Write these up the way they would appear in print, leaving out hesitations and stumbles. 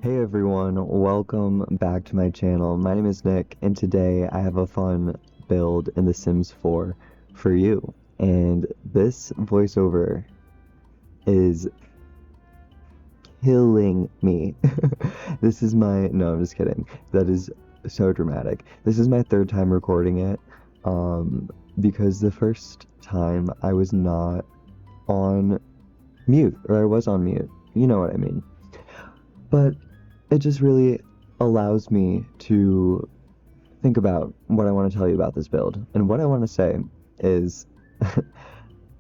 Hey everyone, welcome back to my channel. My name is Nick, and today I have a fun build in The Sims 4 for you. And this voiceover is killing me. No, I'm just kidding. That is so dramatic. This is my third time recording it, because the first time I was not on mute, or I was on mute. You know what I mean. But it just really allows me to think about what I want to tell you about this build. And what I want to say is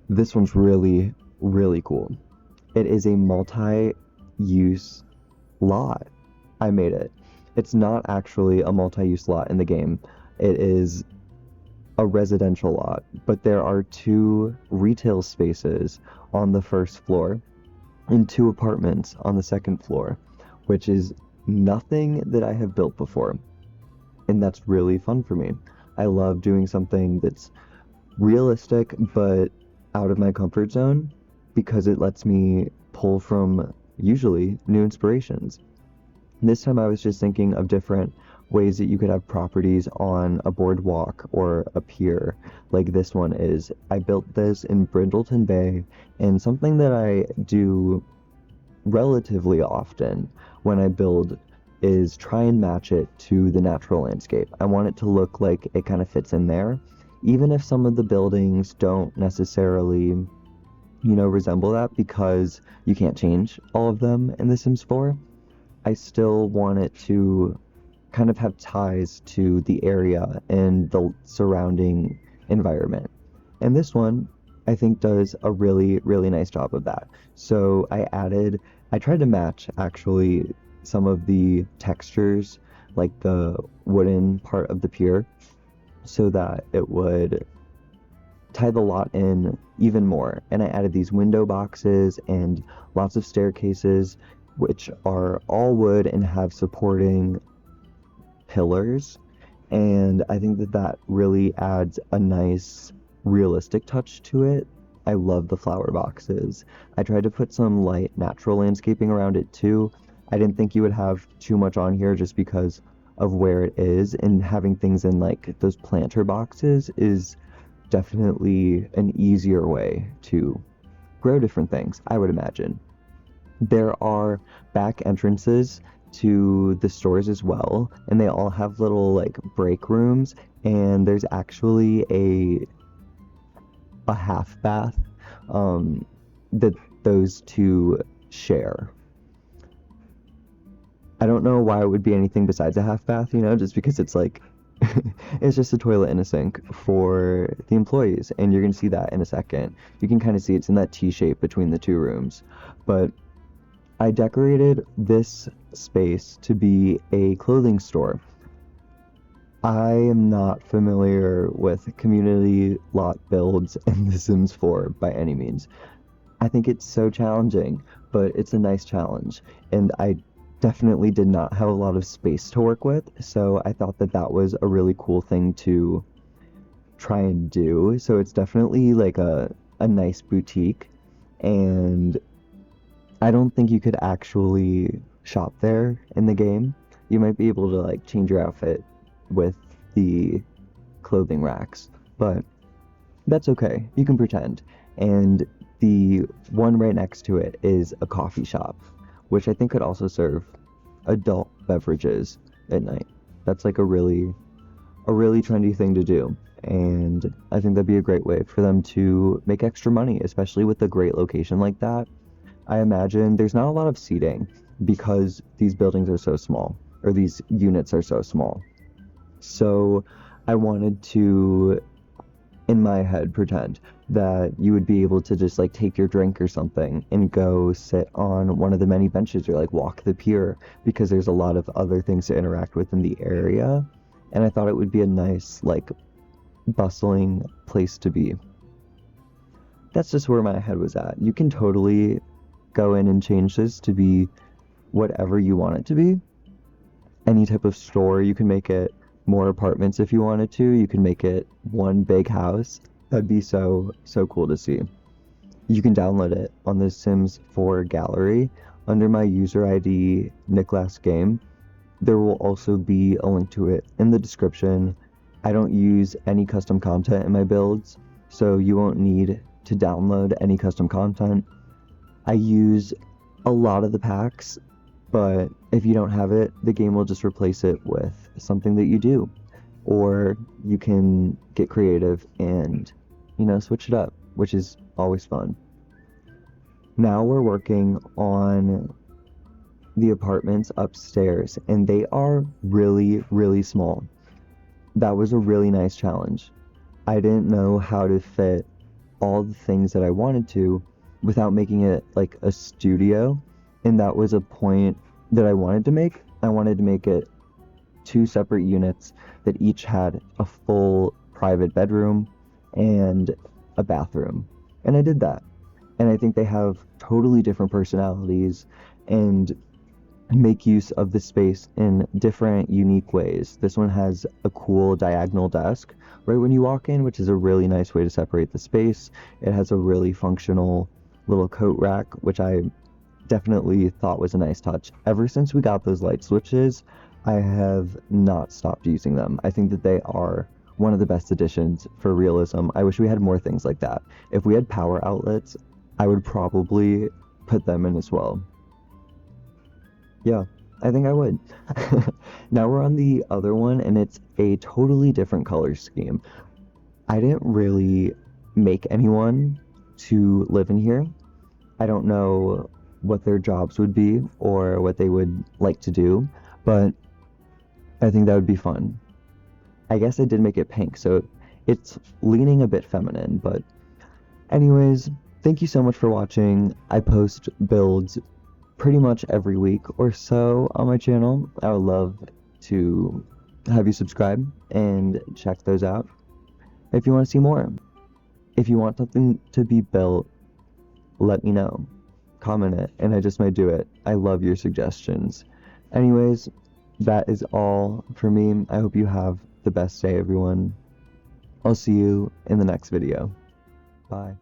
this one's really, really cool. It is a multi-use lot. I made it. It's not actually a multi-use lot in the game. It is a residential lot, but there are 2 retail spaces on the first floor and 2 apartments on the second floor, which is nothing that I have built before, and that's really fun for me. I love doing something that's realistic but out of my comfort zone because it lets me pull from usually new inspirations. This time I was just thinking of different ways that you could have properties on a boardwalk or a pier like this one is. I built this in Brindleton Bay, and something that I do relatively often when I build is try and match it to the natural landscape. I want it to look like it kind of fits in there, even if some of the buildings don't necessarily, resemble that, because you can't change all of them in The Sims 4. I still want it to kind of have ties to the area and the surrounding environment. And this one, I think, does a really, really nice job of that. So I tried to match actually some of the textures, like the wooden part of the pier, so that it would tie the lot in even more. And I added these window boxes and lots of staircases, which are all wood and have supporting pillars. And I think that really adds a nice realistic touch to it. I love the flower boxes. I tried to put some light natural landscaping around it too. I didn't think you would have too much on here just because of where it is, and having things in like those planter boxes is definitely an easier way to grow different things, I would imagine. There are back entrances to the stores as well, and they all have little like break rooms, and there's actually a half bath that those 2 share. I don't know why it would be anything besides a half bath, just because it's like it's just a toilet and a sink for the employees, and you're gonna see that in a second. You can kind of see it's in that T shape between the 2 rooms. But I decorated this space to be a clothing store. I am not familiar with community lot builds in The Sims 4 by any means. I think it's so challenging, but it's a nice challenge, and I definitely did not have a lot of space to work with, so I thought that was a really cool thing to try and do. So it's definitely like a nice boutique, and I don't think you could actually shop there in the game. You might be able to like change your outfit with the clothing racks, but that's okay. You can pretend. And the one right next to it is a coffee shop, which I think could also serve adult beverages at night. That's like a really trendy thing to do, and I think that'd be a great way for them to make extra money, especially with a great location like that. I imagine there's not a lot of seating because these buildings are so small, or these units are so small. So I wanted to, in my head, pretend that you would be able to just like take your drink or something and go sit on one of the many benches, or like walk the pier, because there's a lot of other things to interact with in the area. And I thought it would be a nice, like, bustling place to be. That's just where my head was at. You can totally go in and change this to be whatever you want it to be. Any type of store. You can make it more apartments if you wanted to. You can make it one big house. That'd be so cool to see. You can download it on the Sims 4 gallery, under my user ID Nicholas Game. There will also be a link to it in the description. I don't use any custom content in my builds, so you won't need to download any custom content. I use a lot of the packs, but if you don't have it, the game will just replace it with something that you do. Or you can get creative and, switch it up, which is always fun. Now we're working on the apartments upstairs, and they are really, really small. That was a really nice challenge. I didn't know how to fit all the things that I wanted to without making it like a studio, and that was a point that I wanted to make. I wanted to make it 2 separate units that each had a full private bedroom and a bathroom, and I did that. And I think they have totally different personalities and make use of the space in different, unique ways. This one has a cool diagonal desk right when you walk in, which is a really nice way to separate the space. It has a really functional little coat rack, which I definitely thought was a nice touch. Ever since we got those light switches, I have not stopped using them. I think that they are one of the best additions for realism. I wish we had more things like that. If we had power outlets, I would probably put them in as well. Yeah, I think I would. Now we're on the other one, and it's a totally different color scheme. I didn't really make anyone to live in here. I don't know what their jobs would be or what they would like to do, but I think that would be fun. I guess I did make it pink, so it's leaning a bit feminine, but anyways, thank you so much for watching. I post builds pretty much every week or so on my channel. I would love to have you subscribe and check those out if you want to see more. If you want something to be built, let me know. Comment it, and I just might do it. I love your suggestions. Anyways, that is all for me. I hope you have the best day, everyone. I'll see you in the next video. Bye.